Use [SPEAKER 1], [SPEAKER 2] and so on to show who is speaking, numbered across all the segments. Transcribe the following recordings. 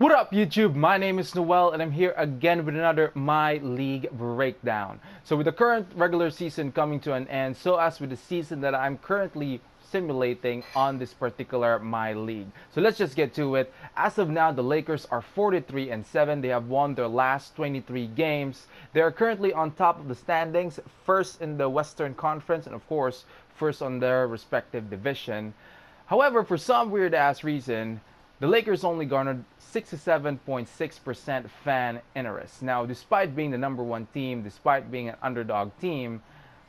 [SPEAKER 1] What up, YouTube? My name is Noel, and I'm here again with another My League breakdown. So, with the current regular season coming to an end, so as with the season that I'm currently simulating on this particular My League. So let's just get to it. As of now, the Lakers are 43-7. They have won their last 23 games. They are currently on top of the standings, first in the Western Conference, and of course, first on their respective division. However, for some weird ass reason, the Lakers only garnered 67.6% fan interest. Now, despite being the number one team, despite being an underdog team,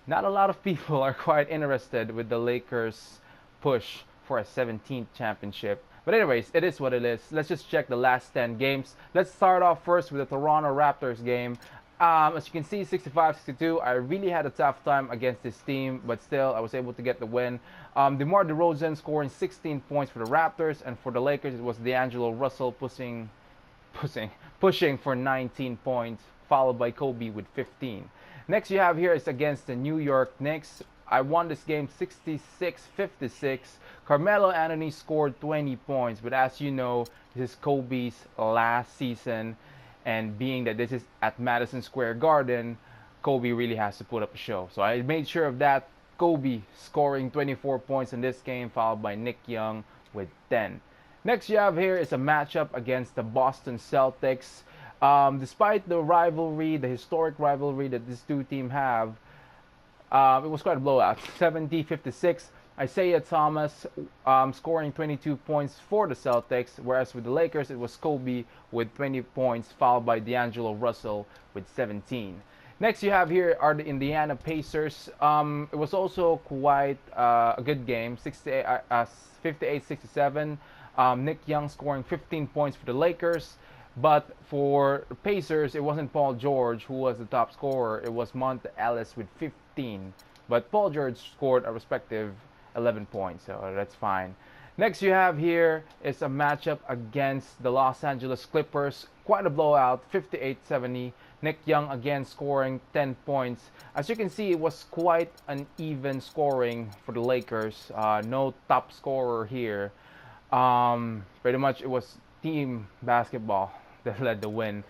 [SPEAKER 1] not a lot of people are quite interested with the Lakers' push for a 17th championship. But anyways, it is what it is. Let's just check the last 10 games. Let's start off first with the Toronto Raptors game. As you can see, 65-62. I really had a tough time against this team, but still, I was able to get the win. DeMar DeRozan scoring 16 points for the Raptors, and for the Lakers, it was D'Angelo Russell pushing for 19 points, followed by Kobe with 15. Next you have here is against the New York Knicks. I won this game 66-56. Carmelo Anthony scored 20 points, but as you know, this is Kobe's last season. And being that this is at Madison Square Garden, Kobe really has to put up a show. So I made sure of that. Kobe scoring 24 points in this game, followed by Nick Young with 10. Next you have here is a matchup against the Boston Celtics. Despite the rivalry, the historic rivalry that these two teams have, it was quite a blowout. 70-56. Isaiah Thomas scoring 22 points for the Celtics, whereas with the Lakers, it was Kobe with 20 points, followed by D'Angelo Russell with 17. Next you have here are the Indiana Pacers. It was also quite a good game, 58-67. Nick Young scoring 15 points for the Lakers. But for the Pacers, it wasn't Paul George who was the top scorer. It was Monta Ellis with 15. But Paul George scored a respective 11 points, so that's fine. Next you have here is a matchup against the Los Angeles Clippers. Quite a blowout, 58-70. Nick Young again scoring 10 points. As you can see, it was quite an even scoring for the Lakers. No top scorer here. Pretty much it was team basketball that led the win.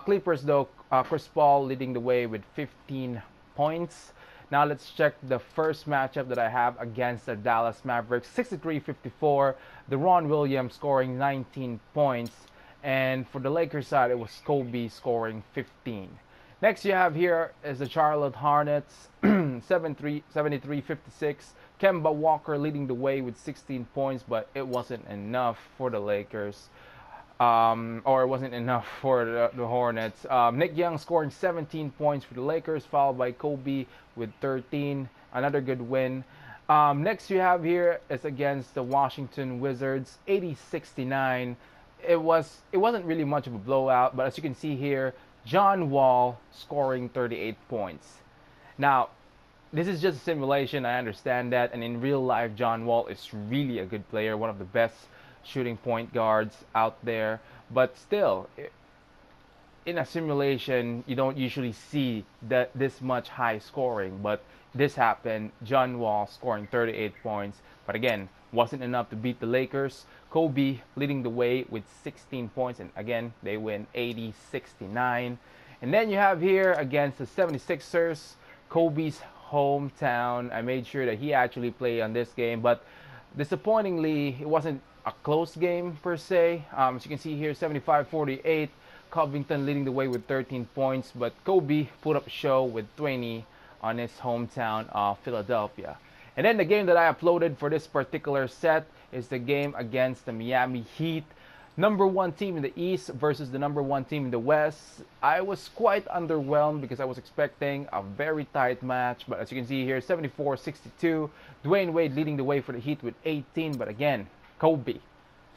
[SPEAKER 1] Clippers though, Chris Paul leading the way with 15 points. Now let's check the first matchup that I have against the Dallas Mavericks. 63-54. Deron Williams scoring 19 points. And for the Lakers side, it was Kobe scoring 15. Next you have here is the Charlotte Hornets. 73-56. Kemba Walker leading the way with 16 points, but it wasn't enough for the Lakers. Or it wasn't enough for the Hornets. Nick Young scoring 17 points for the Lakers, followed by Kobe with 13. Another good win. Next you have here is against the Washington Wizards, 80-69. It wasn't really much of a blowout, but as you can see here, John Wall scoring 38 points. Now, this is just a simulation, I understand that, and in real life, John Wall is really a good player, one of the best shooting point guards out there. But still, in a simulation, you don't usually see this much high scoring, but this happened. John Wall scoring 38 points, but again, wasn't enough to beat the Lakers. Kobe leading the way with 16 points, and again, they win 80-69. And then you have here against the 76ers, Kobe's hometown. I made sure that he actually played on this game, but disappointingly, it wasn't a close game per se. As you can see here, 75-48. Covington leading the way with 13 points, but Kobe put up a show with 20 on his hometown of Philadelphia. And then the game that I uploaded for this particular set is the game against the Miami Heat. Number one team in the East versus the number one team in the West. I was quite underwhelmed because I was expecting a very tight match, but as you can see here, 74-62. Dwayne Wade leading the way for the Heat with 18, but again, Kobe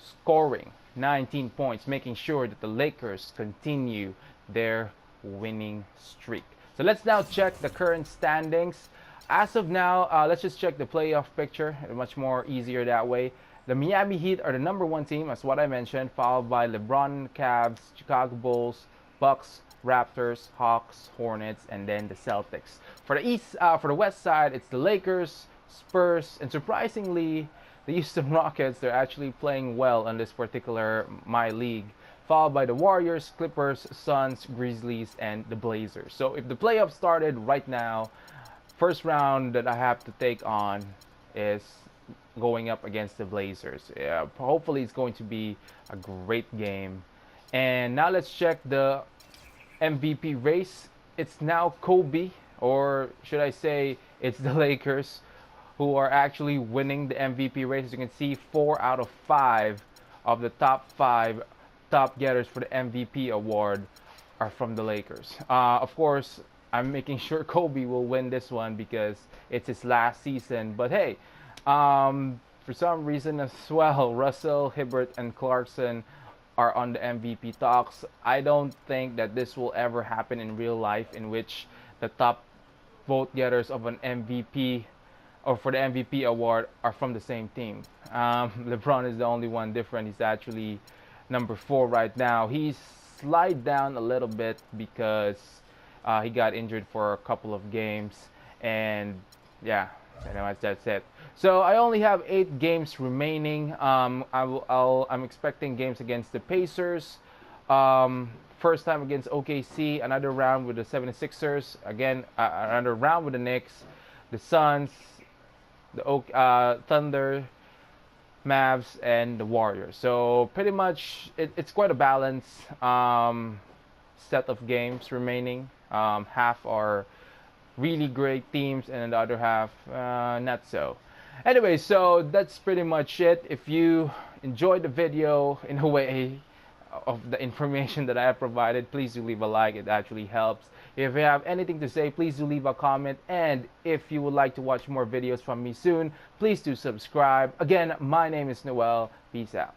[SPEAKER 1] scoring 19 points, making sure that the Lakers continue their winning streak. So let's now check the current standings. As of now, let's just check the playoff picture. Much more easier that way. The Miami Heat are the number one team, as what I mentioned, followed by LeBron, Cavs, Chicago Bulls, Bucks, Raptors, Hawks, Hornets, and then the Celtics. For the West side, it's the Lakers, Spurs, and surprisingly, the Houston Rockets. They're actually playing well on this particular My League. followed by the Warriors, Clippers, Suns, Grizzlies, and the Blazers. So if the playoffs started right now, first round that I have to take on is going up against the Blazers. Yeah, hopefully it's going to be a great game. And now let's check the MVP race. It's now Kobe, or should I say it's the Lakers, who are actually winning the MVP race. As you can see, 4 out of 5 of the top 5 top getters for the MVP award are from the Lakers. Of course, I'm making sure Kobe will win this one because it's his last season. But hey, for some reason as well, Russell, Hibbert, and Clarkson are on the MVP talks. I don't think that this will ever happen in real life, in which the top vote getters of an MVP or for the MVP award are from the same team. LeBron is the only one different. He's actually number 4 right now. He's slide down a little bit because he got injured for a couple of games, and yeah, that's it. So I only have 8 games remaining. I'm expecting games against the Pacers. First time against OKC, another round with the 76ers, again another round with the Knicks, the Suns, the Thunder, Mavs, and the Warriors. So pretty much it's quite a balanced set of games remaining. Half are really great teams, and the other half not so. Anyway, so that's pretty much it. If you enjoyed the video in a way of the information that I have provided, please do leave a like. It actually helps. If you have anything to say, please do leave a comment. And if you would like to watch more videos from me soon, please do subscribe. Again, my name is Noel. Peace out.